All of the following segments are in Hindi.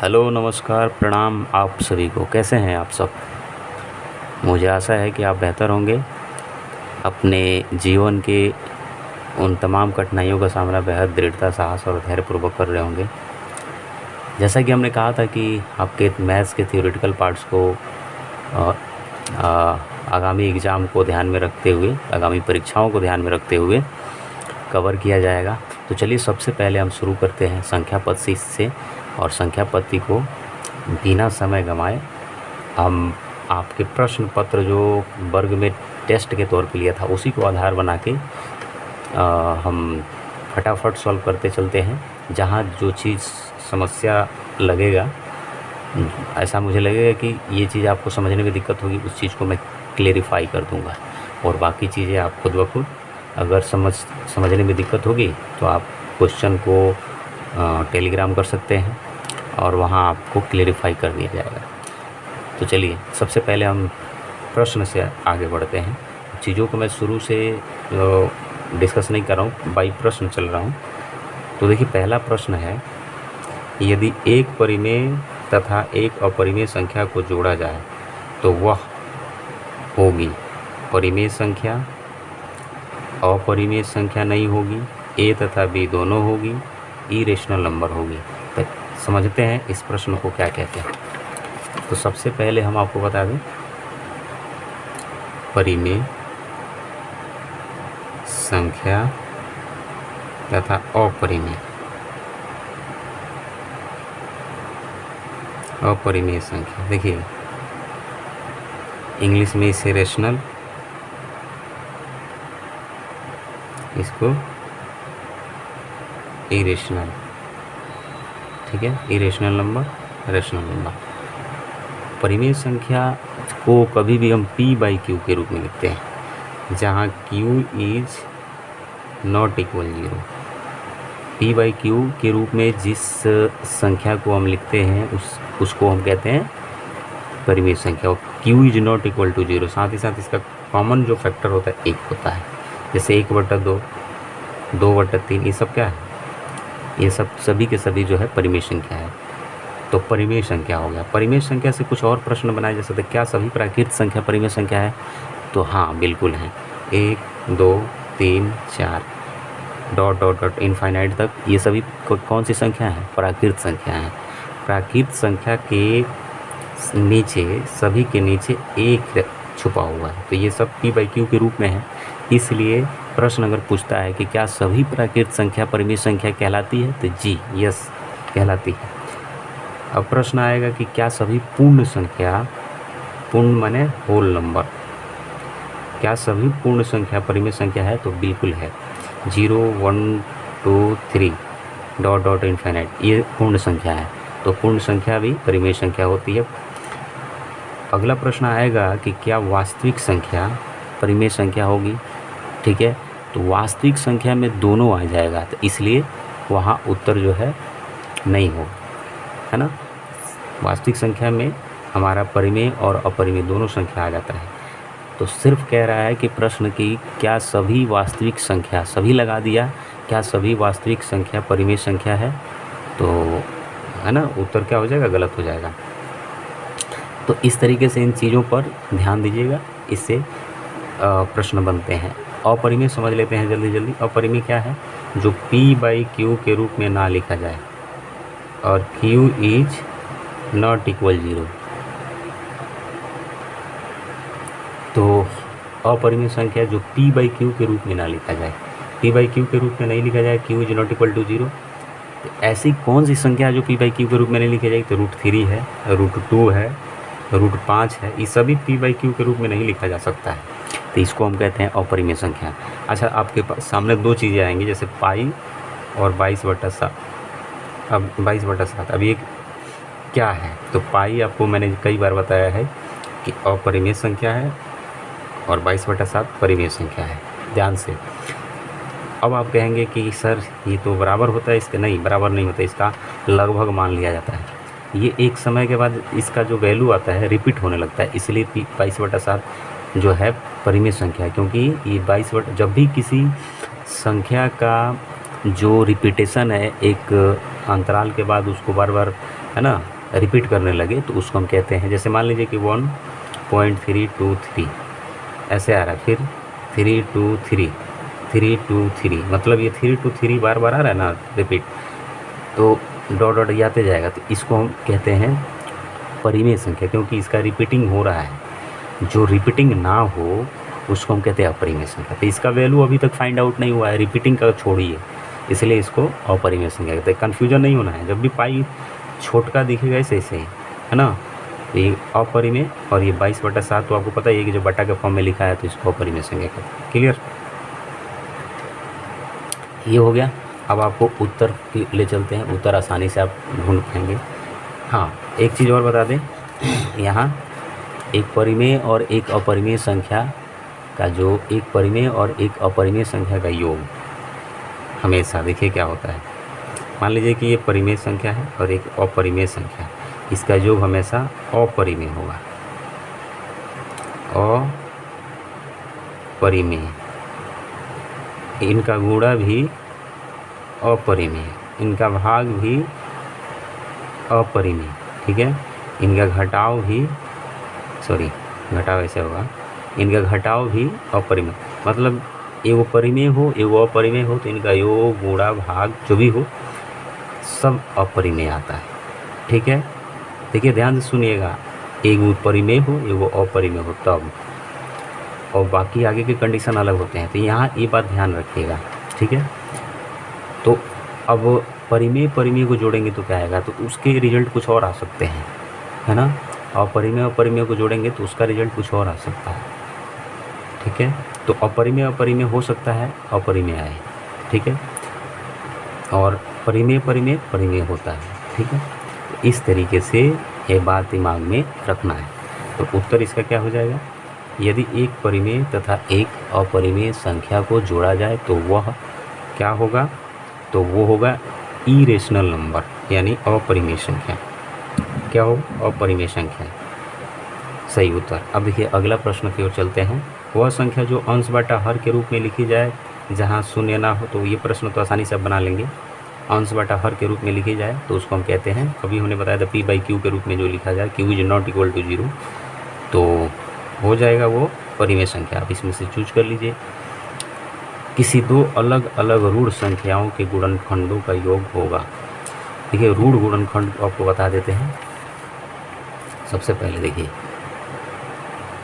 हेलो, नमस्कार, प्रणाम आप सभी को। कैसे हैं आप सब? मुझे आशा है कि आप बेहतर होंगे। अपने जीवन के उन तमाम कठिनाइयों का सामना बेहद दृढ़ता, साहस और धैर्यपूर्वक कर रहे होंगे। जैसा कि हमने कहा था कि आपके मैथ्स के थ्योरेटिकल पार्ट्स को अ, अ, आगामी एग्ज़ाम को ध्यान में रखते हुए, आगामी परीक्षाओं को ध्यान में रखते हुए कवर किया जाएगा। तो चलिए सबसे पहले हम शुरू करते हैं संख्या पद्धति से, और संख्या पद्धति को बिना समय गंवाए हम आपके प्रश्न पत्र जो वर्ग में टेस्ट के तौर पे लिया था उसी को आधार बना के हम फटाफट सॉल्व करते चलते हैं। जहाँ जो चीज़ समस्या लगेगा, ऐसा मुझे लगेगा कि ये चीज़ आपको समझने में दिक्कत होगी, उस चीज़ को मैं क्लेरिफाई कर दूंगा। और बाकी चीज़ें आप खुद ब खुद अगर समझने में दिक्कत होगी तो आप क्वेश्चन को टेलीग्राम कर सकते हैं और वहाँ आपको क्लेरिफाई कर दिया जाएगा। तो चलिए सबसे पहले हम प्रश्न से आगे बढ़ते हैं। चीज़ों को मैं शुरू से डिस्कस नहीं कर रहा हूँ, बाई प्रश्न चल रहा हूँ। तो देखिए पहला प्रश्न है, यदि एक परिमेय तथा एक अपरिमेय संख्या को जोड़ा जाए तो वह होगी परिमेय संख्या, अपरिमेय संख्या नहीं होगी, ए तथा बी दोनों होगी, इरेशनल नंबर होगी। तो समझते हैं इस प्रश्न को क्या कहते हैं। तो सबसे पहले हम आपको बता दें, परिमेय संख्या तथा अपरिमेय संख्या। देखिए इंग्लिश में इसे रेशनल, इसको इरेशनल, ठीक है, इरेशनल नंबर, रेशनल नंबर। परिमेय संख्या को कभी भी हम p बाई क्यू के रूप में लिखते हैं, जहाँ q is not equal 0। p by Q के रूप में जिस संख्या को हम लिखते हैं उसको हम कहते हैं परिमेय संख्या। और q is not equal to 0, साथ ही साथ इसका कॉमन जो फैक्टर होता है 1 होता है। जैसे 1/2, 2/3, ये सब क्या है? ये सब सभी के सभी जो है परिमेय संख्या है। तो परिमेय संख्या हो गया। परिमेय संख्या से कुछ और प्रश्न बनाए जा सकते, क्या सभी प्राकृत संख्या परिमेय संख्या है? तो हाँ, बिल्कुल है। 1, 2, 3, 4 डॉट डॉट डॉट इनफाइनाइट तक ये सभी कौन सी संख्या है? प्राकृत संख्या है। प्राकृत संख्या के नीचे, सभी के नीचे एक छुपा हुआ है, तो ये सब p बाई क्यू के रूप में है। इसलिए प्रश्न अगर पूछता है कि क्या सभी प्राकृत संख्या परिमेय संख्या कहलाती है, तो जी, यस, कहलाती है। अब प्रश्न आएगा कि क्या सभी पूर्ण संख्या, पूर्ण माने होल नंबर, क्या सभी पूर्ण संख्या परिमेय संख्या है? तो बिल्कुल है। 0, 1, 2, 3 डॉट डॉट इनफाइनाइट, ये पूर्ण संख्या है। तो पूर्ण संख्या भी परिमेय संख्या होती है। अगला प्रश्न आएगा कि क्या वास्तविक संख्या परिमेय संख्या होगी? ठीक है, तो वास्तविक संख्या में दोनों आ जाएगा, तो इसलिए वहाँ उत्तर जो है नहीं होगा, है ना। वास्तविक संख्या में हमारा परिमेय और अपरिमेय दोनों संख्या आ जाता है। तो सिर्फ कह रहा है कि प्रश्न की क्या सभी वास्तविक संख्या, सभी लगा दिया, क्या सभी वास्तविक संख्या परिमेय संख्या है? तो है ना, उत्तर क्या हो जाएगा? गलत हो जाएगा। तो इस तरीके से इन चीज़ों पर ध्यान दीजिएगा, इससे प्रश्न बनते हैं। अपरिमेय समझ लेते हैं जल्दी जल्दी। अपरिमेय क्या है? जो p बाई क्यू के रूप में ना लिखा जाए और q इज नॉट इक्वल 0। तो अपरिमेय संख्या जो p बाई क्यू के रूप में ना लिखा जाए, p बाई क्यू के रूप में नहीं लिखा जाए, q is not equal to 0। तो ऐसी कौन सी संख्या जो p बाई क्यू के रूप में नहीं लिखी जाएगी? तो √3 है, √2 है, √5 है, ये सभी p बाई क्यू के रूप में नहीं लिखा जा सकता है। तो इसको हम कहते हैं अपरिमेय संख्या। अच्छा, आपके पास सामने दो चीज़ें आएंगी, जैसे पाई और 22/7। अब 22/7, अब ये क्या है? तो पाई आपको मैंने कई बार बताया है कि अपरिमेय संख्या है और 22/7 परिमेय संख्या है। ध्यान से। अब आप कहेंगे कि सर ये तो बराबर होता है, इसका नहीं, बराबर नहीं होता, इसका लगभग मान लिया जाता है। ये एक समय के बाद इसका जो वैल्यू आता है रिपीट होने लगता है, इसलिए 22/7 जो है परिमेय संख्या है। क्योंकि ये 22 जब भी किसी संख्या का जो रिपीटेशन है एक अंतराल के बाद उसको बार बार है ना, रिपीट करने लगे तो उसको हम कहते हैं, जैसे मान लीजिए कि 1.323 ऐसे आ रहा है, फिर 323 323, मतलब ये 323 बार बार आ रहा है ना रिपीट, तो डॉट डॉट आते जाएगा, तो इसको हम कहते हैं परिमेय संख्या, क्योंकि इसका रिपीटिंग हो रहा है। जो रिपीटिंग ना हो उसको हम कहते हैं अपरिमेय संख्या। तो इसका वैल्यू अभी तक फाइंड आउट नहीं हुआ है, रिपीटिंग का छोड़िए, इसलिए इसको अपरिमेय संख्या कहते हैं। कन्फ्यूजन नहीं होना है, जब भी पाई छोटका दिखेगा ऐसे ऐसे ही, है ना, तो ये अपरिमेय, और ये 22/7 तो आपको पता ही है कि जो बटा के फॉर्म में लिखा है, तो इसको अपरिमेय संख्या कहते हैं। क्लियर, ये हो गया। अब आपको उत्तर ले चलते हैं, उत्तर आसानी से आप ढूंढ पाएंगे। हाँ, एक चीज़ और बता दें, यहाँ एक परिमेय और एक अपरिमेय संख्या का जो एक परिमेय और एक अपरिमेय संख्या का योग हमेशा, देखिए क्या होता है, मान लीजिए कि ये परिमेय संख्या है और एक अपरिमेय संख्या, इसका योग हमेशा अपरिमेय होगा, अपरिमेय, इनका गुणा भी अपरिमेय, इनका भाग भी अपरिमेय, ठीक है, इनका घटाव भी, सॉरी घटाव ऐसे होगा, इनका घटाव भी अपरिमेय, मतलब एगो परिमेय हो एगो अपरिमेय हो, तो इनका योग गुणा भाग जो भी हो सब अपरिमेय आता है, ठीक है। देखिए ध्यान से सुनिएगा, एगो परिमेय हो एगो अपरिमेय हो तब, और बाकी आगे के कंडीशन अलग होते हैं, तो यहाँ ये बात ध्यान रखिएगा, ठीक है। तो अब परिमेय परिमेय को जोड़ेंगे तो क्या आएगा, तो उसके रिजल्ट कुछ और आ सकते हैं, है ना, अपरिमेय अपरिमेय को जोड़ेंगे तो उसका रिजल्ट कुछ और आ सकता है, ठीक है। तो अपरिमेय अपरिमेय हो सकता है अपरिमेय आए, ठीक है, और परिमेय परिमेय परिमेय होता है, ठीक है। तो इस तरीके से ये बात दिमाग में रखना है। तो उत्तर इसका क्या हो जाएगा, यदि एक परिमेय तथा एक अपरिमेय संख्या को जोड़ा जाए तो वह क्या होगा, तो वो होगा इरेशनल नंबर, यानी अपरिमेय संख्या। क्या हो, अपरिमेय संख्या, सही उत्तर। अब देखिए अगला प्रश्न की ओर चलते हैं। वह संख्या जो अंश बटा हर के रूप में लिखी जाए जहाँ शून्य ना हो, तो ये प्रश्न तो आसानी से आप बना लेंगे। अंश बटा हर के रूप में लिखी जाए तो उसको हम कहते हैं, अभी हमने बताया था P/Q के रूप में जो लिखा जाए, Q is not equal to 0, तो हो जाएगा वो परिमेय संख्या। आप इसमें से चूज कर लीजिए। किसी दो अलग अलग ऋण संख्याओं के गुणनखंडों का योग होगा। देखिए ऋण गुणनखंड आपको बता देते हैं। सबसे पहले देखिए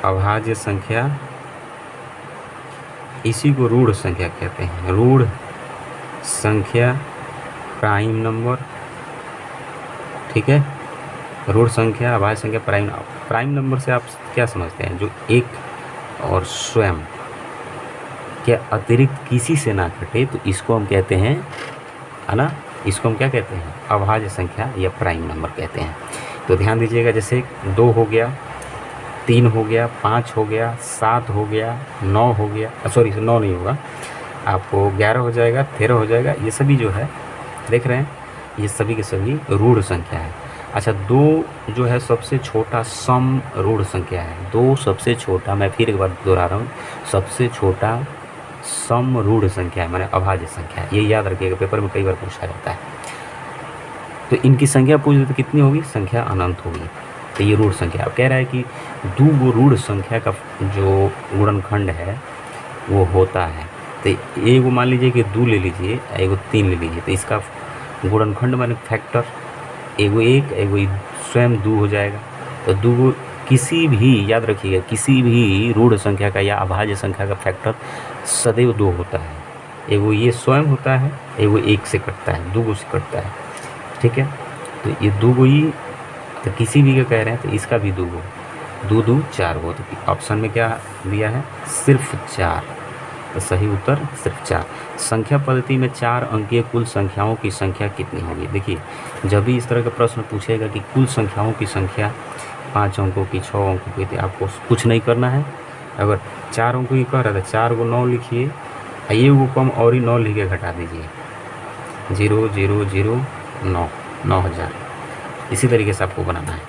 अभाज्य संख्या, इसी को ऋण संख्या कहते हैं। ऋण संख्या प्राइम नंबर, ठीक है, ऋण संख्या अभाज्य संख्या प्राइम नंबर से आप क्या समझते हैं, जो एक और स्वयं के अतिरिक्त किसी से ना घटे, तो इसको हम कहते हैं, है ना, इसको हम क्या कहते हैं, अभाज्य संख्या या प्राइम नंबर कहते हैं। तो ध्यान दीजिएगा, जैसे 2 हो गया, 3 हो गया, 5 हो गया, 7 हो गया, 9 हो गया, सॉरी 9 नहीं होगा, आपको 11 हो जाएगा, 13 हो जाएगा, ये सभी जो है देख रहे हैं, ये सभी के सभी ऋण संख्या है। अच्छा 2 जो है सबसे छोटा सम ऋण संख्या है। 2 सबसे छोटा, मैं फिर एक बार दोहरा रहा हूँ, सबसे छोटा सम ऋण संख्या है, माने अभाज्य संख्या है। ये याद रखिएगा, पेपर में कई बार पूछा जाता है। तो इनकी संख्या पूछ दे तो कितनी होगी, संख्या अनंत होगी। तो ये ऋण संख्या, अब कह रहा है कि 2 ऋण संख्या का जो गुणनखंड है वो होता है। तो एगो मान लीजिए कि 2 ले लीजिए, एगो 3 ले लीजिए, तो इसका गुणनखंड माने फैक्टर, एगो 1 एगो स्वयं 2 हो जाएगा। तो 2 किसी भी, याद रखिएगा, किसी भी ऋण संख्या का या अभाज्य संख्या का फैक्टर सदैव 2 होता है। एगो ये स्वयं होता है, एगो 1 से कटता है, 2 से कटता है, ठीक है। तो ये 2 ही, तो किसी भी का कह रहे हैं, तो इसका भी 2 हो, 2 2 4 हो। तो ऑप्शन में क्या दिया है, सिर्फ 4। तो सही उत्तर सिर्फ 4। संख्या पद्धति में 4 अंकीय कुल संख्याओं की संख्या कितनी होगी। देखिए जब भी इस तरह का प्रश्न पूछेगा कि कुल संख्याओं की संख्या 5 अंकों की, 6 अंकों की, तो आपको कुछ नहीं करना है। अगर 4 अंकों की कह रहा था, 4 को 9 लिखिए, ये वो कम और ही 9 लिख के घटा दीजिए, 0 0 0 9 9000। इसी तरीके से आपको बनाना है।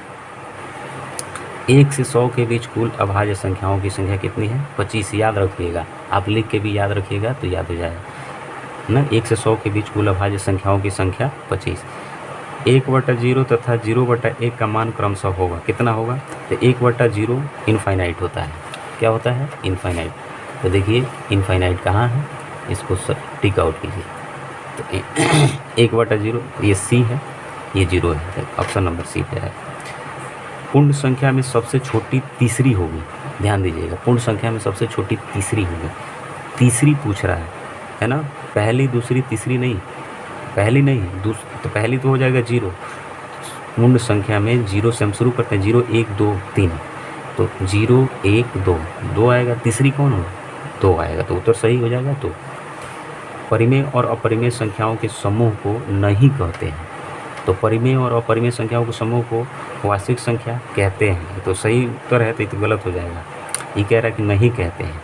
1 से 100 के बीच कुल अभाज्य संख्याओं की संख्या कितनी है, 25। याद रखिएगा, आप लिख के भी याद रखिएगा तो याद हो जाएगा ना। 1 से 100 के बीच कुल अभाज्य संख्याओं की संख्या 25। 1/0 तथा 0/1 का मान क्रमशः होगा। कितना होगा? तो 1/0 इनफाइनाइट होता है। क्या होता है? इनफाइनाइट। तो देखिए इनफाइनाइट कहाँ है, इसको टिक आउट कीजिए। तो 1/0 ये सी है, ये 0 है, ऑप्शन नंबर सी पे है। पूर्ण संख्या में सबसे छोटी तीसरी होगी। ध्यान दीजिएगा, पूर्ण संख्या में सबसे छोटी तीसरी होगी। तीसरी पूछ रहा है ना, पहली दूसरी तीसरी नहीं, पहली नहीं, तो पहली तो हो जाएगा 0। पूर्ण संख्या में 0 से हम शुरू करते हैं, 0 1 2 3, तो 0 1 2 2 आएगा, तीसरी कौन हो? 2 आएगा, तो उत्तर सही हो जाएगा। तो परिमेय और अपरिमेय संख्याओं के समूह को नहीं कहते हैं। तो परिमेय और अपरिमेय संख्याओं के समूह को वास्तविक संख्या कहते हैं। तो सही उत्तर है, तो ये तो गलत हो जाएगा। ये कह रहा है कि नहीं कहते हैं।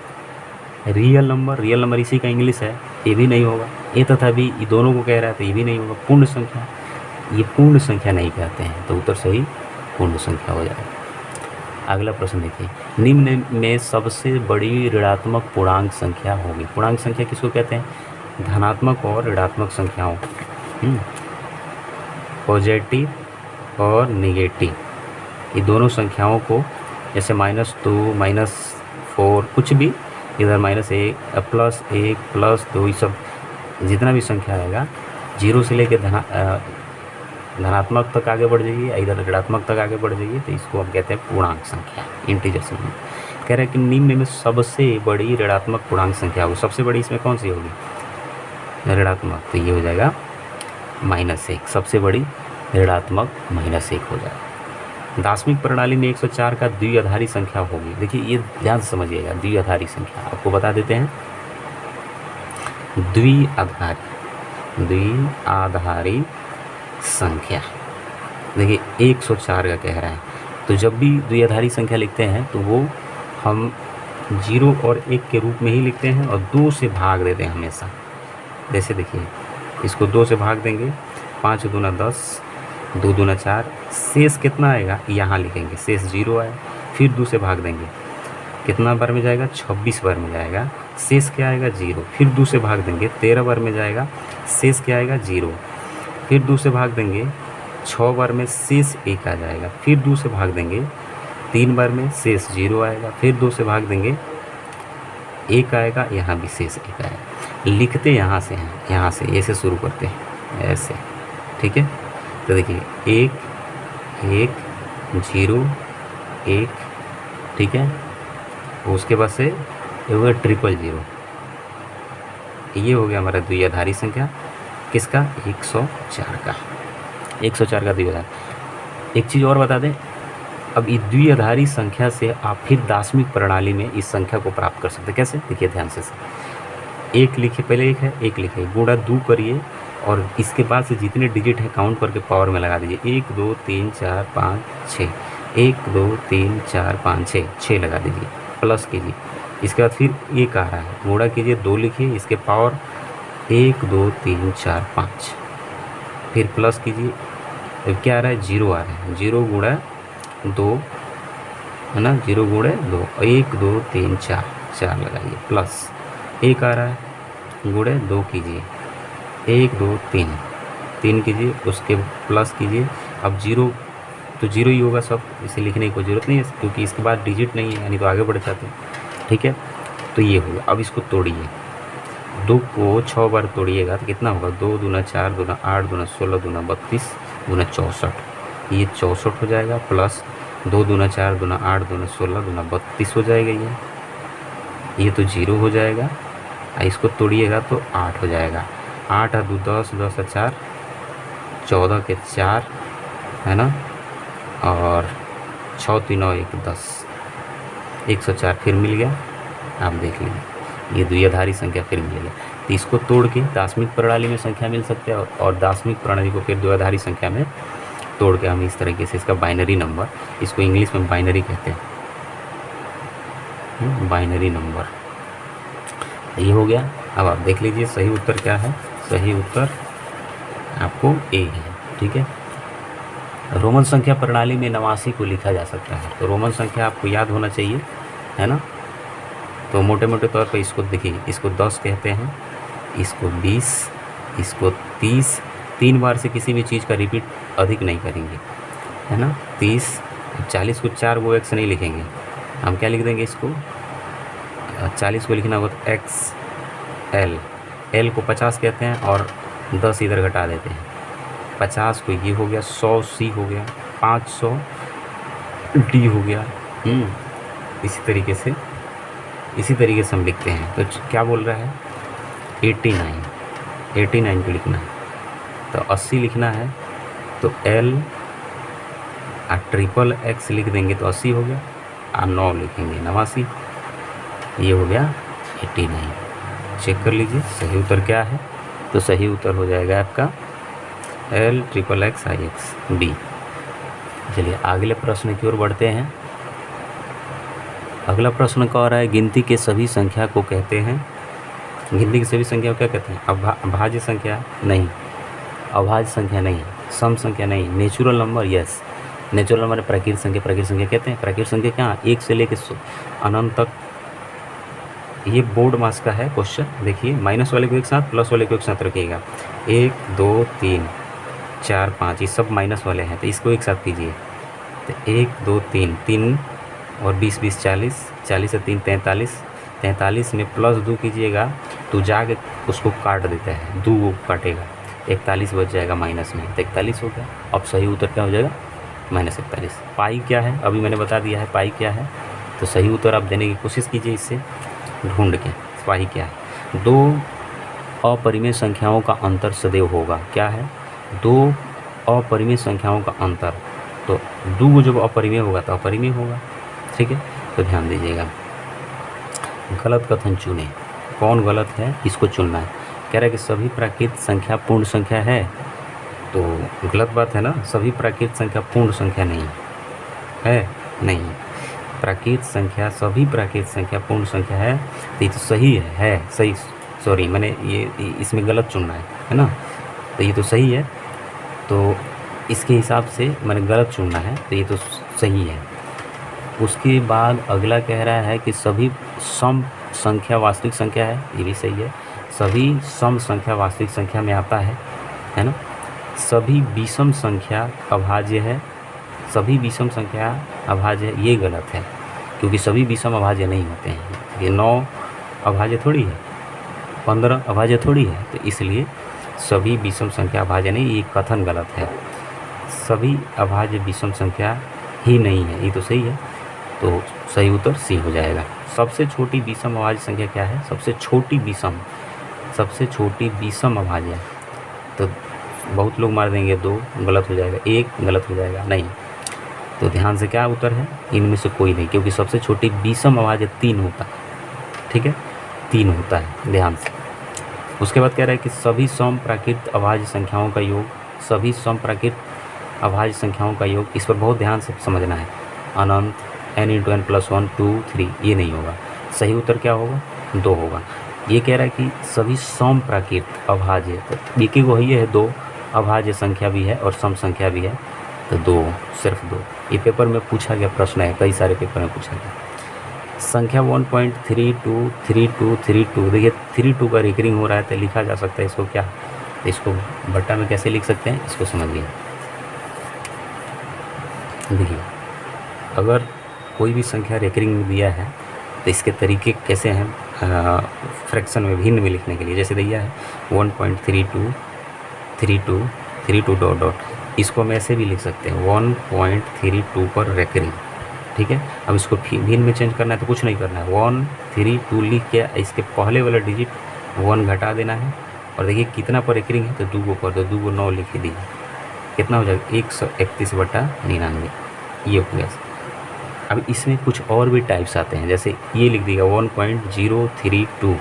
रियल नंबर इसी का इंग्लिश है, ये भी नहीं होगा। ए तथा बी, ये दोनों को कह रहा है, तो ये भी नहीं होगा। पूर्ण संख्या, ये पूर्ण संख्या नहीं कहते हैं, तो उत्तर सही पूर्ण संख्या हो जाएगा। अगला प्रश्न देखिए, निम्न में सबसे बड़ी ऋणात्मक पूर्णांक संख्या होगी। पूर्णांक संख्या किसको कहते हैं? धनात्मक और ऋणात्मक संख्याओं, पॉजिटिव और नेगेटिव, ये दोनों संख्याओं को, जैसे -2 -4 कुछ भी, इधर -1 +1 +2, ये सब जितना भी संख्या आएगा 0 से लेकर धनात्मक तक आगे बढ़ जाइए, इधर ऋणात्मक तक आगे बढ़ जाइए, तो इसको हम कहते हैं पूर्णांक संख्या, इंटीजर संख्या। कह रहे हैं कि निम्न में सबसे बड़ी ऋणात्मक पूर्णांक संख्या होगी। सबसे बड़ी इसमें कौन सी होगी? ऋणात्मक, तो ये हो जाएगा -1। सबसे बड़ी ऋणात्मक -1 हो जाएगा। दार्शनिक प्रणाली में 104 का द्विआधारी संख्या होगी। देखिए ये ध्यान से समझिएगा, द्विआधारी संख्या आपको बता देते हैं। द्विआधारी संख्या, देखिए 104 का कह रहा है, तो जब भी द्विआधारी संख्या लिखते हैं तो वो हम 0 और 1 के रूप में ही लिखते हैं और 2 से भाग देते हैं हमेशा। जैसे देखिए इसको 2 से भाग देंगे, 5 दूना 10, 2 दूना 4, शेष कितना आएगा यहाँ लिखेंगे, शेष 0 आए। फिर 2 से भाग देंगे, कितना बार में जाएगा? 26 बार में जाएगा, शेष क्या आएगा? 0। फिर 2 से भाग देंगे, 13 बार में जाएगा, शेष क्या आएगा? 0। फिर 2 से भाग देंगे, 6 बार में शेष 1 आ जाएगा। फिर 2 से भाग देंगे, 3 बार में शेष 0 आएगा। फिर 2 से भाग देंगे, 1 आएगा, यहाँ भी शेष 1 आएगा। लिखते यहाँ से हैं, यहाँ से ऐसे शुरू करते हैं, ऐसे, ठीक है। तो देखिए 1 1 0 1, ठीक है। उसके बाद से ये हो गया 000, ये हो गया हमारा द्विआधारी संख्या। किसका? 104 का, 104 का द्विआधारी। एक चीज़ और बता दें, अब इस द्विआधारी संख्या से आप फिर दार्शनिक प्रणाली में इस संख्या को प्राप्त कर सकते हैं। कैसे? देखिए ध्यान से, 1 लिखिए, पहले 1 है, 1 लिखिए, गुणा 2 करिए और इसके बाद से जितने डिजिट हैं काउंट करके पावर में लगा दीजिए। 1 2 3 4 5 6, 1 2 3 4 5 6, 6 लगा दीजिए, प्लस कीजिए। इसके बाद फिर 1 आ रहा है, गुणा कीजिए, 2 लिखिए, इसके पावर 1 2 3 4 5, फिर प्लस कीजिए। अब क्या आ रहा है? 0 आ रहा है, 0 गुणा 2 है ना, 0 गुणे 2, 1 2 3 4, 4 लगाइए, प्लस 1 आ रहा है, गुणे 2 कीजिए, 1 2 3, 3 कीजिए, उसके प्लस कीजिए। अब 0 तो 0 ही होगा सब, इसे लिखने की कोई ज़रूरत नहीं है क्योंकि इसके बाद डिजिट नहीं है, यानी तो आगे बढ़ जाते हैं, ठीक है। तो ये होगा। अब इसको तोड़िए, 2 को 6 बार तोड़िएगा तो कितना होगा? 2 दूना 4 दूना 8 दूना 16 दूना 32 दूना 64, ये 64 हो जाएगा, प्लस 2 दूना 4 दूना 8 दूना 16 दूना 32 हो जाएगा, ये तो 0 हो जाएगा। इसको तोड़िएगा तो 8 हो जाएगा, 8 2 10, 10 4 14 के 4 है ना, और 6 3 9 1 10, 104 फिर मिल गया। आप देख लीजिए ये द्विआधारी संख्या फिर मिल गया। तो इसको तोड़ के दार्शनिक प्रणाली में संख्या मिल सकते हैं और दार्शनिक प्रणाली को फिर द्विआधारी संख्या में तोड़ के हम इस तरीके से इसका बाइनरी नंबर, इसको इंग्लिश में बाइनरी कहते हैं, बाइनरी नंबर, ये हो गया। अब आप देख लीजिए सही उत्तर क्या है। सही उत्तर आपको ए है, ठीक है। रोमन संख्या प्रणाली में 89 को लिखा जा सकता है, तो रोमन संख्या आपको याद होना चाहिए, है ना। तो मोटे मोटे तौर पर इसको देखिए, इसको 10 कहते हैं, इसको 20, इसको 30, 3 बार से किसी भी चीज़ का रिपीट अधिक नहीं करेंगे, है ना। 30 40 को 4 वो एक्स नहीं लिखेंगे, हम क्या लिख देंगे इसको, 40 को लिखना होगा तो एक्स एल, एल को 50 कहते हैं और 10 इधर घटा देते हैं, 50 को ये हो गया, 100 सी हो गया, 500 डी हो गया। इसी तरीके से हम लिखते हैं। तो क्या बोल रहा है, 89 को लिखना है, तो 80 लिखना है, तो एल ट्रिपल एक्स लिख देंगे तो 80 हो गया, और 9 लिखेंगे 89, ये हो गया 89। चेक कर लीजिए सही उत्तर क्या है। तो सही उत्तर हो जाएगा आपका एल ट्रिपल एक्स आई एक्स डी। चलिए अगले प्रश्न की ओर बढ़ते हैं। अगला प्रश्न कह रहा है गिनती के सभी संख्या को कहते हैं, गिनती की सभी संख्या को क्या कहते हैं, अभाज्य संख्या नहीं, अभाज्य संख्या नहीं, सम संख्या नहीं, natural number yes, natural number प्राकृतिक संख्या, प्राकृतिक संख्या कहते हैं। प्राकृतिक संख्या क्या, 1 से लेकर अनंत तक। ये बोर्ड मास का है क्वेश्चन, देखिए माइनस वाले को एक साथ, प्लस वाले को एक साथ रखिएगा, 1 2 3 4 5 ये सब माइनस वाले हैं, तो इसको एक साथ कीजिए। तो 1 2 3 3 और 20 20 40, 40 से 3 43, 43 में +2 कीजिएगा तो जाके उसको काट देता है, 2 वो काटेगा, 41 बच जाएगा माइनस में, तो 41 हो गया। अब सही उत्तर क्या हो जाएगा, -41। पाई क्या है, अभी मैंने बता दिया है पाई क्या है, तो सही उत्तर आप देने की कोशिश कीजिए इससे ढूंढ के, पाई क्या है। 2 अपरिमेय संख्याओं का अंतर सदैव होगा, क्या है, 2 अपरिमेय संख्याओं का अंतर, तो 2 जब अपरिमेय होगा तो अपरिमेय होगा, ठीक है। तो ध्यान दीजिएगा, गलत कथन चुने, कौन गलत है इसको चुनना है। कह रहा है कि सभी प्राकृतिक संख्या पूर्ण संख्या है, तो गलत बात है ना, सभी प्राकृतिक संख्या पूर्ण संख्या नहीं है, नहीं प्राकृतिक संख्या, सभी प्राकृतिक संख्या पूर्ण संख्या है, तो ये तो सही है सही, सॉरी मैंने ये इसमें गलत चुनना है ना, तो ये तो सही है, तो इसके हिसाब से मैंने गलत चुनना है, तो ये तो सही है। उसके बाद अगला कह रहा है कि सभी सम संख्या वास्तविक संख्या है, ये भी सही है, सभी सम संख्या वास्तविक संख्या में आता है ना। सभी विषम संख्या अभाज्य है, सभी विषम संख्या अभाज्य है, ये गलत है, क्योंकि सभी विषम अभाज्य नहीं होते हैं। ये 9 अभाज्य थोड़ी है, 15 अभाज्य थोड़ी है, तो इसलिए सभी विषम संख्या अभाज्य नहीं, ये कथन गलत है। सभी अभाज्य विषम संख्या ही नहीं है, ये तो सही है, तो सही उत्तर सी हो जाएगा। सबसे छोटी विषम अभाज्य संख्या क्या है, सबसे छोटी विषम अभाज्य, तो बहुत लोग मार देंगे 2 गलत हो जाएगा, 1 गलत हो जाएगा, नहीं, तो ध्यान से क्या उत्तर है, इनमें से कोई नहीं, क्योंकि सबसे छोटी विषम अभाज्य 3 होता है, ठीक है, 3 होता है, ध्यान से। उसके बाद कह रहा है कि सभी सम प्राकृतिक अभाज्य संख्याओं का योग, सभी सम प्राकृतिक अभाज्य संख्याओं का योग, इस पर बहुत ध्यान से समझना है। अनंत n × n + 1 2 3 ये नहीं होगा, सही उत्तर क्या होगा, 2 होगा। ये कह रहा है कि सभी सम प्राकृतिक अभाज्य, तो एक ही को ही है, 2 अभाज्य संख्या भी है और सम संख्या भी है, तो 2, सिर्फ 2। ये पेपर में पूछा गया प्रश्न है, कई सारे पेपर में पूछा गया। संख्या 1.323232, देखिए 32 का रिकरिंग हो रहा है, तो लिखा जा सकता है इसको क्या, इसको बट्टा में कैसे लिख सकते हैं, इसको समझिए। देखिए अगर कोई भी संख्या रिकरिंग में दिया है तो इसके तरीके कैसे हैं, फ्रैक्शन में भिन्न में लिखने के लिए, जैसे दिया है 1.3232 ... इसको हम ऐसे भी लिख सकते हैं 1.32 पर रिकरिंग, ठीक है। अब इसको भिन्न में चेंज करना है तो कुछ नहीं करना है, 132 लिख के इसके पहले वाला डिजिट 1 घटा देना है, और देखिए कितना पर रिकरिंग है, तो 2 को कर दो, 2 को 9 लिख दी, कितना हो जाएगा 131/99, ये हो गया। अब इसमें कुछ और भी टाइप्स आते हैं, जैसे ये लिख दिया 1.032,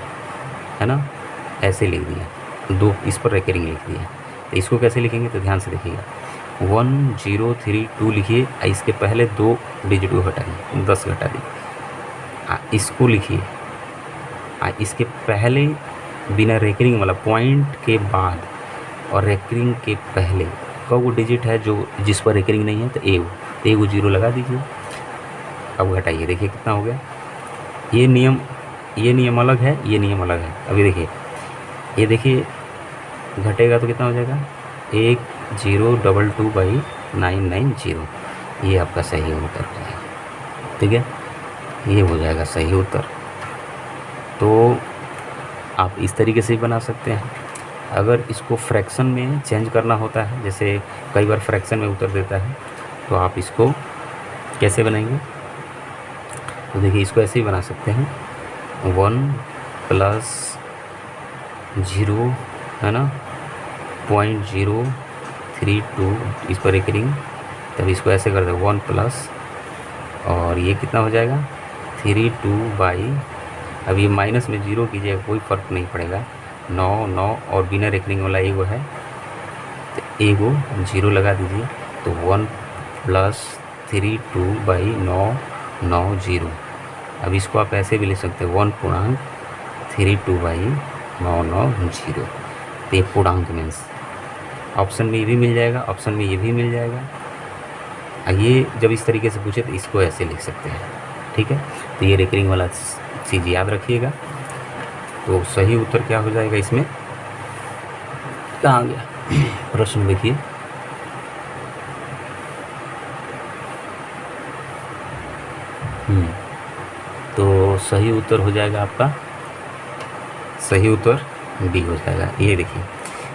है ना, ऐसे लिख दिया, 2 इस पर रिकरिंग लिख दिया, तो इसको कैसे लिखेंगे, तो ध्यान से देखिएगा, 1032 लिखिए, इसके पहले 2 डिजिट को हटाइए, 10 घटा दिए, इसको लिखिए, इसके पहले बिना रेकरिंग वाला पॉइंट के बाद और रेकरिंग के पहले कौ डिजिट है जो जिस पर रेकरिंग नहीं है, तो एगो 0 लगा दीजिए। अब घटाइए, देखिए कितना हो गया, ये नियम अलग है, ये नियम अलग है। अभी देखिए, ये देखिए घटेगा तो कितना हो जाएगा 1022/990, ये आपका सही उत्तर हो जाएगा। ठीक है, ये हो जाएगा सही उत्तर। तो आप इस तरीके से ही बना सकते हैं। अगर इसको फ्रैक्शन में चेंज करना होता है, जैसे कई बार फ्रैक्शन में उत्तर देता है, तो आप इसको कैसे बनाएंगे? तो देखिए, इसको ऐसे ही बना सकते हैं, 1+0 है ना, 0.032, इस पर एक रिंग, तब इसको ऐसे कर दो 1+, और ये कितना हो जाएगा 32 अब ये माइनस में 0 कीजिएगा, कोई फ़र्क नहीं पड़ेगा, 9 और बिना रेकरिंग वाला एगो है, तो एगो 0 लगा दीजिए, तो 1+32/990। अब इसको आप ऐसे भी ले सकते हैं 1.32/990, तो ये पूर्णांक मीन्स ऑप्शन में ये भी मिल जाएगा, ऑप्शन में ये भी मिल जाएगा। ये जब इस तरीके से पूछे तो इसको ऐसे लिख सकते हैं। ठीक है, तो ये रेकरिंग वाला चीज़ याद रखिएगा। तो सही उत्तर क्या हो जाएगा इसमें? कहाँ गया प्रश्न, देखिए तो सही उत्तर हो जाएगा आपका, सही उत्तर डी हो जाएगा। ये देखिए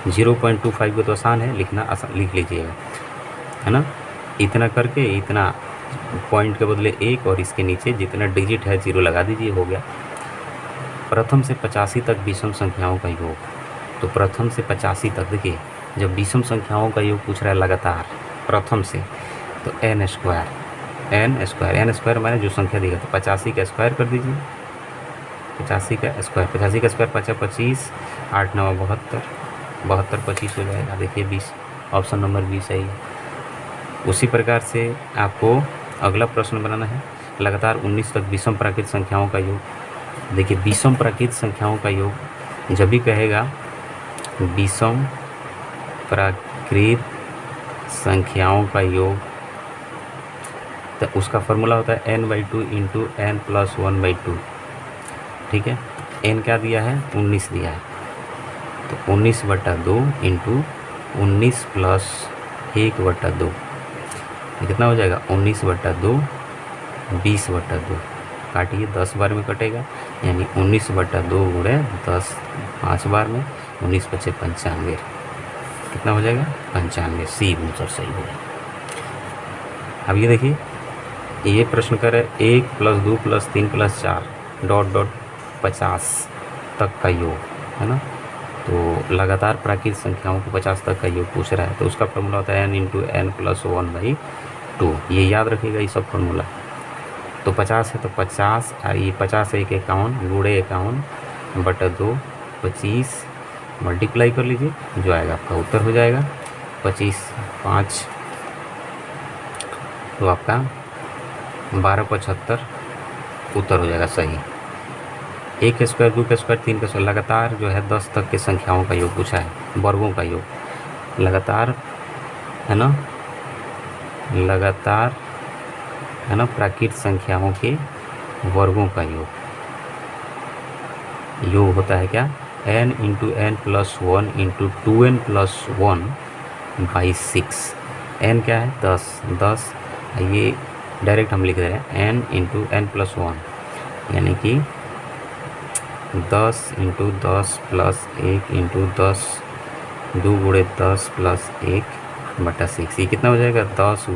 0.25 को तो आसान है लिखना, लिख लीजिएगा, है ना। इतना करके इतना पॉइंट के बदले 1 और इसके नीचे जितना डिजिट है 0 लगा दीजिए, हो गया। प्रथम से 85 तक विषम संख्याओं का योग, तो प्रथम से 85 तक देखिए, जब विषम संख्याओं का योग पूछ रहा है लगातार प्रथम से, तो n स्क्वायर मैंने जो संख्या दी है, तो 85 का स्क्वायर कर दीजिए, 85 का स्क्वायर 5 25, 8 9 72, 72 25 हो जाएगा। देखिए 20, ऑप्शन नंबर 20 सही है। उसी प्रकार से आपको अगला प्रश्न बनाना है, लगातार 19 तक विषम प्राकृत संख्याओं का योग। देखिए विषम प्राकृत संख्याओं का योग जब भी कहेगा विषम प्राकृत संख्याओं का योग, तो उसका फॉर्मूला होता है n/2 × n+1/2। ठीक है, n क्या दिया है 19 दिया है, तो 19/2 × 19 + 1/2, कितना हो जाएगा 19/2 20/2, काटिए 10 बार में कटेगा, यानी 19/2 × 10 5 बार में, 19 × 5 = 95, कितना हो जाएगा 95, सी आंसर सही हो जाएगा। अब ये देखिए, ये प्रश्न कर 1 + 2 + 3 + 4 ... 50 तक का योग, है ना। तो लगातार प्राकृत संख्याओं को 50 तक का योग पूछ रहा है, तो उसका फॉर्मूला होता है n × n+1/2। ये याद रखिएगा, ये सब फॉर्मूला। तो 50 है तो 50, और ये 50 है 51 × 51/2, 25 मल्टीप्लाई कर लीजिए, जो आएगा आपका उत्तर हो जाएगा 25 5, तो आपका 1275 उत्तर हो जाएगा सही। 1 का स्क्वायर 2 का स्क्वायर 3 का स्क्वायर, लगातार जो है 10 तक के संख्याओं का योग पूछा है, वर्गों का योग, लगातार है ना, लगातार है ना, प्राकृत संख्याओं के वर्गों का योग होता है क्या, n × n+1 × 2n+1/6। n क्या है 10, ये डायरेक्ट हम लिख रहे हैं n × n+1, यानी कि 10 × 10 + 1 × 10, 2 × 10 + 1/6, ये कितना हो जाएगा 10 ×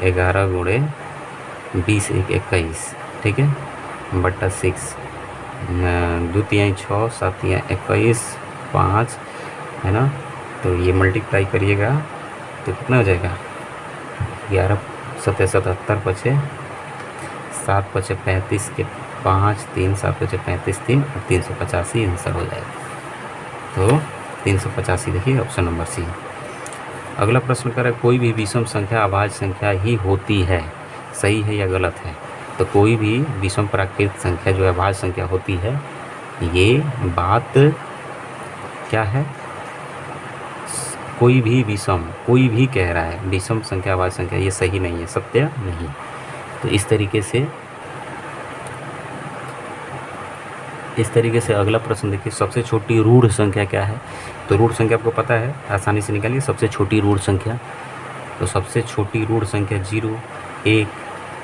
11 × 20 1 21, ठीक है, बटा 6, 2 × 6 7 × 21 5, है ना। तो ये मल्टीप्लाई करिएगा तो कितना हो जाएगा 11 7 77 पचे 7 पचे 35 के 5 3 7 पचे 35 3 और 385 आंसर हो जाएगा। तो 385 देखिए ऑप्शन नंबर सी। अगला प्रश्न कर रहा है कोई भी विषम संख्या अभाज्य संख्या ही होती है, सही है या गलत है। तो कोई भी विषम प्राकृत संख्या जो है अभाज्य संख्या होती है, ये बात क्या है, कोई भी विषम, कोई भी कह रहा है विषम संख्या अभाज्य संख्या, ये सही नहीं है, सत्य नहीं। तो इस तरीके से इस तरीके से अगला प्रश्न देखिए, सबसे छोटी रूढ़ संख्या क्या है? तो रूढ़ संख्या आपको पता है, आसानी से निकालिए सबसे छोटी रूढ़ संख्या। तो सबसे छोटी रूढ़ संख्या 0, 1,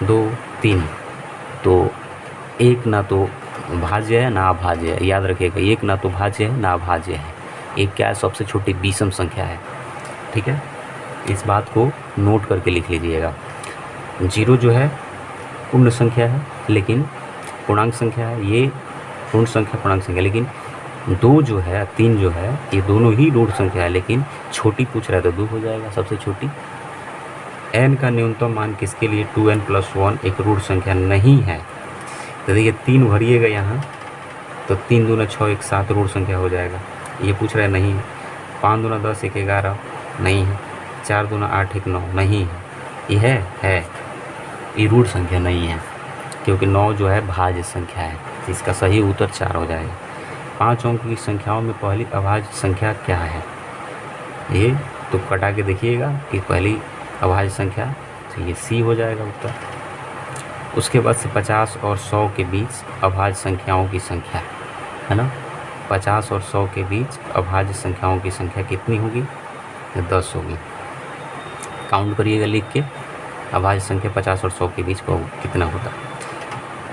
2, 3। तो 1 ना तो भाज्य है ना अभाज्य है, याद रखिएगा, 1 ना तो भाज्य है ना अभाज्य है। एक क्या है? सबसे छोटी विषम संख्या है। ठीक है, इस बात को नोट करके लिख लीजिएगा। 0 जो है पूर्ण संख्या है, लेकिन पूर्णांक संख्या है। ये पूर्ण संख्या पूर्णांक संख्या, लेकिन 2 जो है, 3 जो है, ये दोनों ही रूढ़ संख्या है, लेकिन छोटी पूछ रहा है तो 2 हो जाएगा सबसे छोटी। n का न्यूनतम मान किसके लिए 2n+1 एक रूढ़ संख्या नहीं है? तो देखिए 3 भरिएगा यहाँ, तो 3 दूना 6, 1 7 रूढ़ संख्या हो जाएगा। ये पूछ रहा है नहीं है। 5 दूना 10, 1 11 नहीं है। 4 दूना 8, 1 9 नहीं है। ये है ये रूढ़ संख्या नहीं है, क्योंकि 9 जो है भाज्य संख्या है। इसका सही उत्तर 4 हो जाएगा। 5 अंक की संख्याओं में पहली अभाज्य संख्या क्या है? ये तो कटा के देखिएगा कि पहली अभाज्य संख्या, तो ये C हो जाएगा उत्तर। उसके बाद से 50 और 100 के बीच अभाज्य संख्याओं की संख्या है ना। 50 और 100 के बीच अभाज्य संख्याओं की संख्या कितनी होगी? 10 होगी। काउंट करिएगा लिख के, अभाज्य संख्या 50 और 100 के बीच को कितना होता है।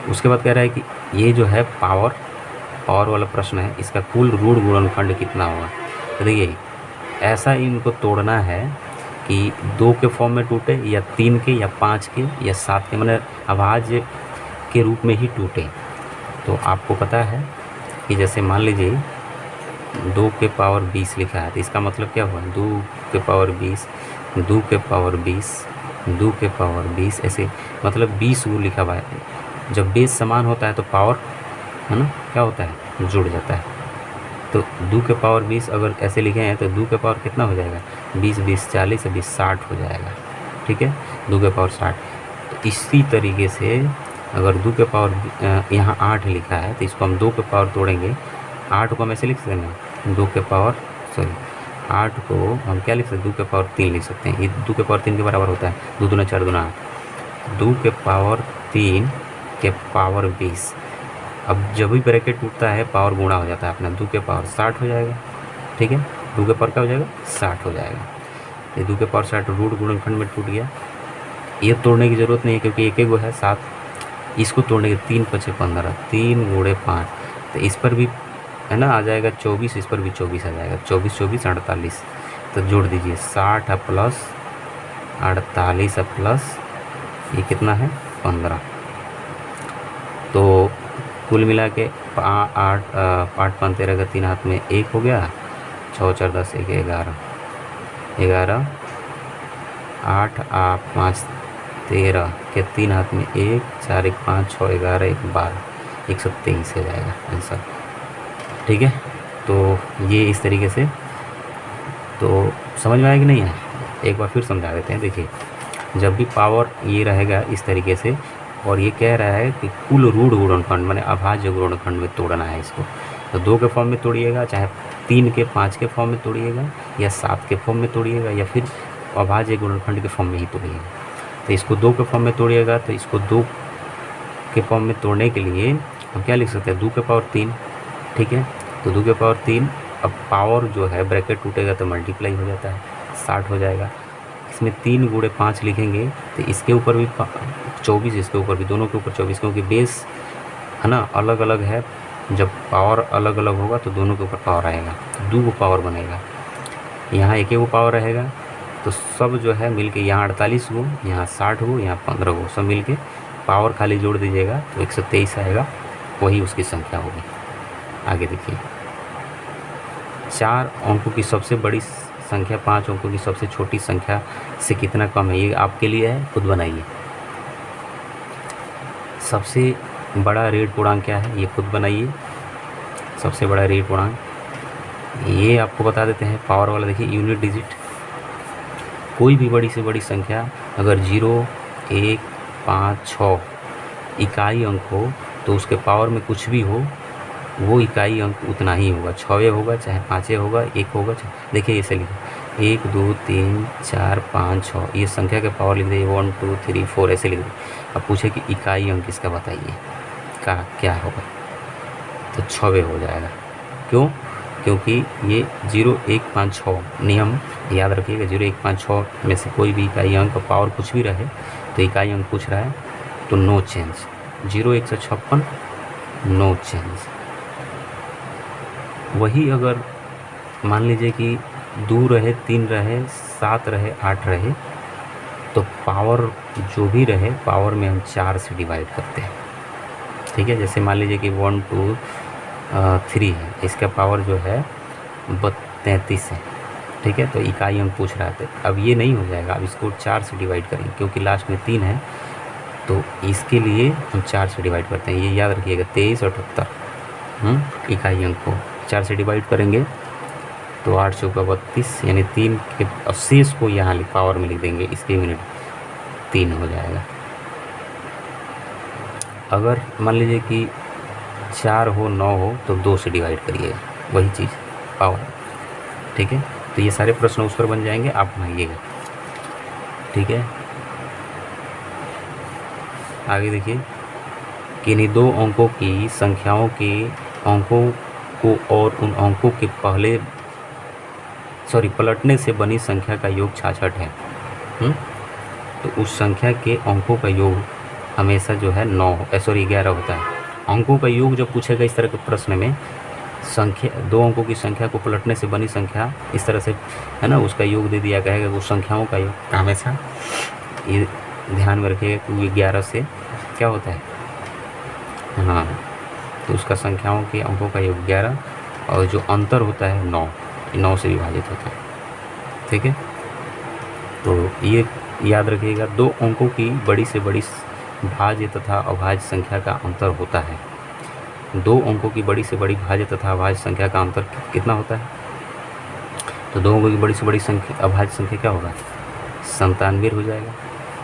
उसके बाद कह रहा है कि ये जो है पावर वाला प्रश्न है, इसका कुल रूढ़ गुणनखंड कितना होगा। तो देखिए ऐसा इनको तोड़ना है कि 2 के फॉर्म में टूटे, या 3 के, या 5 के, या 7 के, मतलब अभाज्य के रूप में ही टूटे। तो आपको पता है कि जैसे मान लीजिए 2 के पावर 20 लिखा है, तो इसका मतलब क्या हुआ? 2 के पावर 20, 2 के पावर 20, 2 के पावर 20, ऐसे मतलब 20 वो लिखा हुआ है। जब बेस समान होता है तो पावर है ना क्या होता है? जुड़ जाता है। तो 2 के पावर 20 अगर ऐसे लिखे हैं तो 2 के पावर कितना हो जाएगा? 20, 20 40, 20 60 हो जाएगा। ठीक है, 2 के पावर 60। तो इसी तरीके से अगर 2 के पावर यहाँ 8 लिखा है, तो इसको हम 2 के पावर तोड़ेंगे। 8 को हम ऐसे लिख सकते हैं, 2 के पावर 8 को हम क्या लिख सकते हैं? 2 के पावर 3 लिख सकते हैं। ये 2 के पावर 3 के बराबर होता है, 2 दूना 4 दूना 8। 2 के पावर 3 के पावर 20। अब जब भी ब्रैकेट टूटता है पावर गुणा हो जाता है अपना, 2 के पावर 60 हो जाएगा। ठीक है, 2 के पावर क्या हो जाएगा? 60 हो जाएगा। ये 2 के पावर 60 रूढ़ गुणनखंड में टूट गया। ये तोड़ने की ज़रूरत नहीं है, क्योंकि एक वो है 7। इसको तोड़ने के 3 5 15, 3 गुणे 5, तो इस पर भी है ना आ जाएगा 24, इस पर भी 24 आ जाएगा। 24 24 48। तो जोड़ दीजिए 60 प्लस 48 प्लस ये कितना है? 15। तो कुल मिला के 8 5 13 का 3 हाथ में 1 हो गया, 6 4 10 1 11 11 8 5 13 के 3 हाथ में 1 4 1 5 6 11 1 12 123 हो जाएगा आंसर। ठीक है, तो ये इस तरीके से तो समझ में आया कि नहीं है? एक बार फिर समझा देते हैं। देखिए जब भी पावर ये रहेगा इस तरीके से, और ये कह रहा है कि कुल रूढ़ गुणनखंड माने अभाज्य गुणनखंड में तोड़ना है इसको, तो 2 के फॉर्म में तोड़िएगा, चाहे 3 के 5 के फॉर्म में तोड़िएगा, या 7 के फॉर्म में तोड़िएगा, या फिर अभाज्य गुणनखंड के फॉर्म में ही तोड़िएगा। तो इसको 2 के फॉर्म में तोड़िएगा, तो इसको 2 के फॉर्म में तोड़ने के लिए हम क्या लिख सकते हैं? 2 के पावर 3। ठीक है, तो 2 के पावर 3, अब पावर जो है ब्रैकेट टूटेगा तो मल्टीप्लाई हो जाता है, 60 हो जाएगा। इसमें 3 गुणे 5 लिखेंगे, तो इसके ऊपर भी 24, इसके ऊपर भी, दोनों के ऊपर 24, क्योंकि बेस है ना अलग अलग है। जब पावर अलग अलग होगा तो दोनों के ऊपर पावर आएगा, तो 2 पावर बनेगा। यहाँ एक वो पावर रहेगा, तो सब जो है मिल के यहाँ 48 गो, यहाँ 60 गो, यहाँ 15 गो, सब मिल के पावर खाली जोड़ दीजिएगा तो 123 आएगा, वही उसकी संख्या होगी। आगे देखिए, 4 अंकों की सबसे बड़ी संख्या 5 अंकों की सबसे छोटी संख्या से कितना कम है? ये आपके लिए है, खुद बनाइए। सबसे बड़ा ऋण पूर्णांक क्या है? ये खुद बनाइए। सबसे बड़ा ऋण पूर्णांक ये आपको बता देते हैं, पावर वाला देखिए, यूनिट डिजिट। कोई भी बड़ी से बड़ी संख्या अगर 0 1 5 6 इकाई अंक हो, तो उसके पावर में कुछ भी हो वो इकाई अंक उतना ही होगा, 6 होगा चाहे 5 होगा, 1 होगा। देखिए ऐसे लिखो 1 2 3 4 5 6, ये संख्या के पावर लिख दिए 1 2 3 4 ऐसे लिख दिए। अब पूछे कि इकाई अंक इसका बताइए क्या होगा, तो 6वें हो जाएगा। क्यों? क्योंकि ये 0, 1, 5, 6 नियम याद रखिएगा। 0, 1, 5, 6 में से कोई भी इकाई अंक का पावर कुछ भी रहे, तो इकाई अंक पूछ रहा है तो नो चेंज। 0, 156, no change. वही अगर मान लीजिए कि 2 रहे, 3 रहे, 7 रहे, 8 रहे, तो पावर जो भी रहे, पावर में हम 4 से डिवाइड करते हैं। ठीक है, जैसे मान लीजिए कि 1, 2, 3 है, इसका पावर जो है 33 है। ठीक है, तो इकाई अंक पूछ रहा था। अब ये नहीं हो जाएगा, अब इसको 4 से डिवाइड करेंगे, क्योंकि लास्ट में 3 है, तो इसके लिए हम 4 से डिवाइड करते हैं। ये याद रखिएगा, 23 और 78 इकाई अंक को 4 से डिवाइड करेंगे तो 8 चौका 32, यानी 3 के अवशेष को यहाँ पावर में लिख देंगे, इसके यूनिट 3 हो जाएगा। अगर मान लीजिए कि 4 हो, 9 हो, तो 2 से डिवाइड करिएगा, वही चीज़ पावर। ठीक है, तो ये सारे प्रश्न उत्तर बन जाएंगे, आप बनाइएगा। ठीक है, आगे देखिए कि इन्हीं 2 अंकों की संख्याओं के अंकों को और उन अंकों के पलटने से बनी संख्या का योग 66 है। तो उस संख्या के अंकों का योग हमेशा जो है 11 होता है। अंकों का योग जब पूछेगा इस तरह के प्रश्न में, संख्या 2 अंकों की संख्या को पलटने से बनी संख्या इस तरह से है ना, उसका योग दे दिया गया है। उस संख्याओं का योग हमेशा ये ध्यान में रखिएगा कि 11 से क्या होता है, हाँ, तो उसका संख्याओं के अंकों का योग 11 और जो अंतर होता है 9 से विभाजित होता है। ठीक है, तो ये याद रखिएगा, 2 अंकों की बड़ी से बड़ी भाज्य तथा अभाज्य संख्या का अंतर होता है। 2 अंकों की बड़ी से बड़ी भाज्य तथा अभाज्य संख्या का अंतर कितना होता है? तो 2 अंकों की बड़ी से बड़ी संख्या अभाज्य संख्या क्या होगा? 97 हो जाएगा,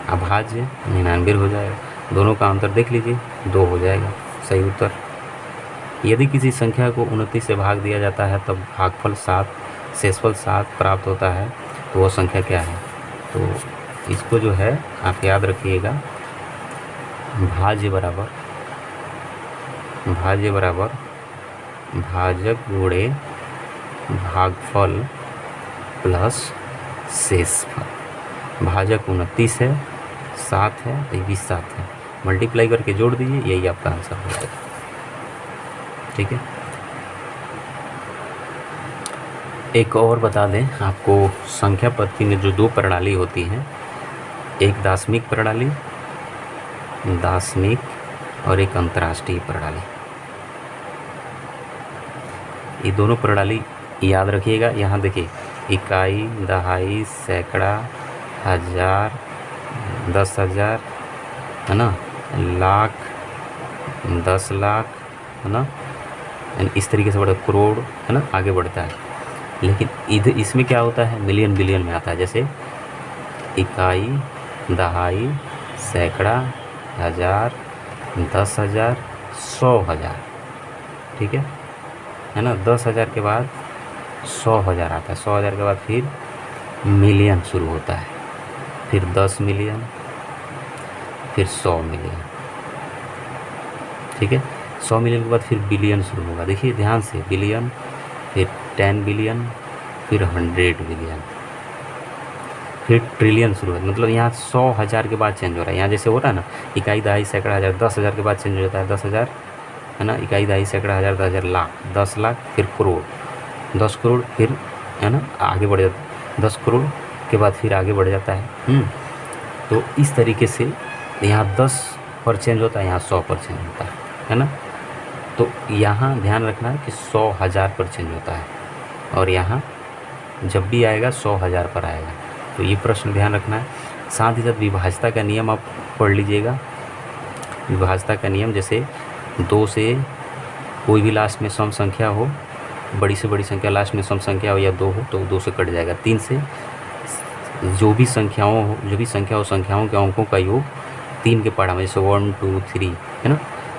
अभाज्य 99 हो जाएगा। दोनों का अंतर देख लीजिए, 2 हो जाएगा सही उत्तर। यदि किसी संख्या को 29 से भाग दिया जाता है तब भागफल 7, शेषफल 7 प्राप्त होता है, तो वो संख्या क्या है? तो इसको जो है आप याद रखिएगा, भाज्य बराबर भाजक गुणे भागफल प्लस शेषफल। भाजक 29 है, 7 है, तो 20 7 है, मल्टीप्लाई करके जोड़ दीजिए, यही आपका आंसर हो जाएगा। ठीक है, एक और बता दें आपको, संख्या पद्धति में जो 2 प्रणाली होती हैं, एक दार्शनिक प्रणाली और एक अंतर्राष्ट्रीय प्रणाली। ये दोनों प्रणाली याद रखिएगा। यहाँ देखिए, इकाई, दहाई, सैकड़ा, हज़ार, 10,000 है ना, लाख, 10 लाख है ना, इस तरीके से बढ़ता है, करोड़ है ना, आगे बढ़ता है। लेकिन इधर इसमें क्या होता है, मिलियन बिलियन में आता है। जैसे इकाई, दहाई, सैकड़ा, हज़ार, 10,000, 100,000। ठीक है ना, 10,000 के बाद 100,000 आता है, 100,000 के बाद फिर मिलियन शुरू होता है, फिर 10 मिलियन, फिर 100 मिलियन। ठीक है, 100 मिलियन के बाद फिर बिलियन शुरू होगा। देखिए ध्यान से, बिलियन, फिर 10 बिलियन, फिर 100 बिलियन, फिर ट्रिलियन शुरू है। मतलब यहाँ 100,000 के बाद चेंज हो रहा है। यहाँ जैसे हो रहा है ना, इकाई, दहाई, सैकड़ा, हज़ार, 10,000 के बाद चेंज हो जाता है 10,000 है ना, इकाई, दहाई, सैकड़ा, हज़ार, 10,000, लाख, 10 लाख, फिर करोड़, 10 करोड़, फिर है ना आगे बढ़ जाता है, 10 करोड़ के बाद फिर आगे बढ़ जाता है। तो इस तरीके से यहाँ 10 पर चेंज होता है, यहाँ 100 पर चेंज होता है ना। तो यहाँ ध्यान रखना है कि 100,000 पर चेंज होता है, और यहाँ जब भी आएगा 100,000 पर आएगा। तो ये प्रश्न ध्यान रखना है। साथ ही साथ विभाज्यता का नियम आप पढ़ लीजिएगा। विभाज्यता का नियम, जैसे 2 से कोई भी लास्ट में सम संख्या हो, बड़ी से बड़ी संख्या लास्ट में सम संख्या हो या 2 हो, तो 2 से कट जाएगा। 3 से जो भी संख्या हो, संख्याओं के अंकों का योग 3 के पढ़ा में, जैसे 1 2 3 है ना,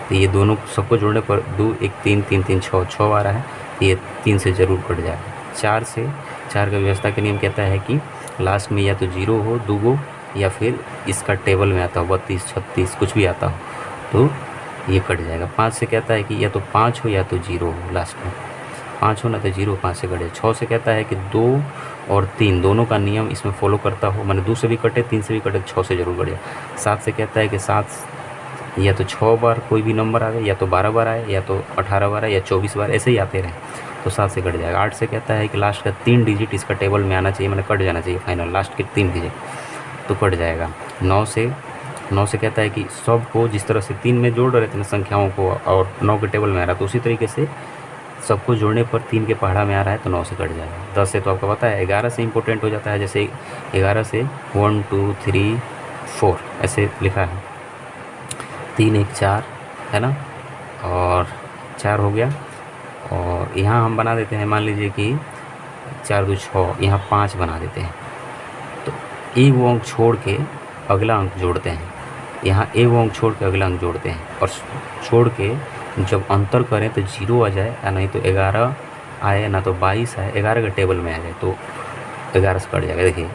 तो ये दोनों सबको जोड़ने पर 2 1 3 3 3 6 आ रहा है, ये 3 से ज़रूर कट जाएगा। 4 का व्यवस्था का नियम कहता है कि लास्ट में या तो 0 हो, 2 या फिर इसका टेबल में आता हो 32 36 कुछ भी आता हो, तो ये कट जाएगा। 5 से कहता है कि या तो 5 हो या तो 0 हो, लास्ट में 5 हो ना तो 0, 5 से कटे। 6 से कहता है कि 2 और 3 दोनों का नियम इसमें फॉलो करता हो, मैंने 2 से भी कटे 3 से भी कटे, 6 से जरूर कटे। 7 से कहता है कि 7 या तो 6 बार कोई भी नंबर आए, या तो 12 बार आए, या तो 18 बार आए, या 24 बार, ऐसे ही आते रहे, तो 7 से कट जाएगा। 8 से कहता है कि लास्ट का 3 डिजिट इसका टेबल में आना चाहिए, मैंने कट जाना चाहिए फाइनल, लास्ट के 3 डिजिट, तो कट जाएगा। 9 से कहता है कि सब को जिस तरह से 3 में जोड़ रहे थे ना संख्याओं को, और 9 के टेबल में आ रहा है, तो उसी तरीके से सबको जोड़ने पर 3 के पहाड़ा में आ रहा है, तो 9 से कट जाएगा। 10 से तो आपको पता है, 11 से इंपॉर्टेंट हो जाता है, जैसे 11 से 1 2 3 4 ऐसे लिखा है, 3 1 4 है ना, और 4 हो गया। और यहाँ हम बना देते हैं, मान लीजिए कि 4 2 6, यहाँ 5 बना देते हैं, तो एक वो अंक छोड़ के अगला अंक जोड़ते हैं, यहाँ एक वो अंक छोड़ के अगला अंक जोड़ते हैं, और छोड़ के जब अंतर करें तो 0 आ जाए, या नहीं तो 11 आए, ना तो 22 आए, 11 के टेबल में आ जाए, तो 11 से कट जाएगा। देखिए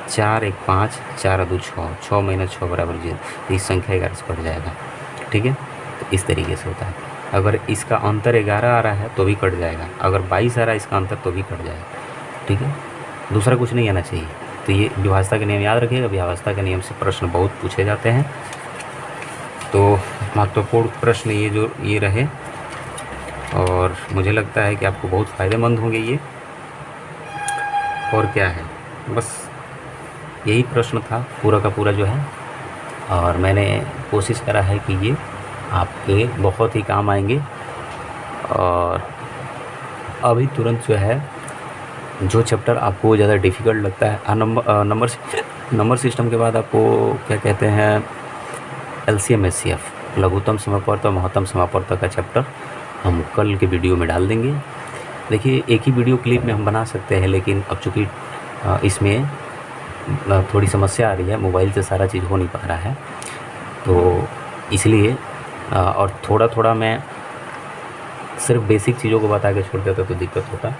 4 1 5, 4 2 6, 6 - 6 बराबर 0, तो इस संख्या 11 से कट जाएगा। ठीक है, तो इस तरीके से होता है। अगर इसका अंतर 11 आ रहा है तो भी कट जाएगा, अगर 22 आ रहा है इसका अंतर तो भी कट जाएगा। ठीक है, दूसरा कुछ नहीं आना चाहिए। तो ये विभाज्यता के नियम याद रखिएगा, विभाज्यता के नियम से प्रश्न बहुत पूछे जाते हैं। तो महत्वपूर्ण प्रश्न ये रहे, और मुझे लगता है कि आपको बहुत फ़ायदेमंद होंगे ये। और क्या है, बस यही प्रश्न था पूरा का पूरा जो है, और मैंने कोशिश करा है कि ये आपके बहुत ही काम आएंगे। और अभी तुरंत जो है, जो चैप्टर आपको ज़्यादा डिफ़िकल्ट लगता है, नंबर सिस्टम के बाद आपको क्या कहते हैं, LCM SCF लघुत्तम समापवर्तक और महत्तम समापवर्तक का चैप्टर हम कल के वीडियो में डाल देंगे। देखिए एक ही वीडियो क्लिप में हम बना सकते हैं, लेकिन अब चूँकि इसमें थोड़ी समस्या आ रही है, मोबाइल से सारा चीज़ हो नहीं पा रहा है, तो इसलिए और थोड़ा थोड़ा मैं सिर्फ बेसिक चीज़ों को बता के छोड़ देता तो दिक्कत होता,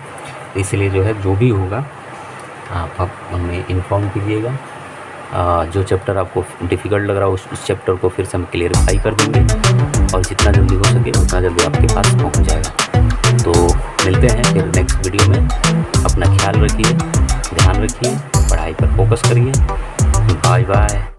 इसलिए जो है जो भी होगा आप हमें इन्फॉर्म कीजिएगा। जो चैप्टर आपको डिफ़िकल्ट लग रहा हो उस चैप्टर को फिर से हम क्लियरिफाई कर देंगे, और जितना जल्दी हो सके उतना जल्दी आपके पास पहुंच जाएगा। तो मिलते हैं फिर नेक्स्ट वीडियो में। अपना ख्याल रखिए, ध्यान रखिए, पढ़ाई पर फोकस करिए। Bye bye.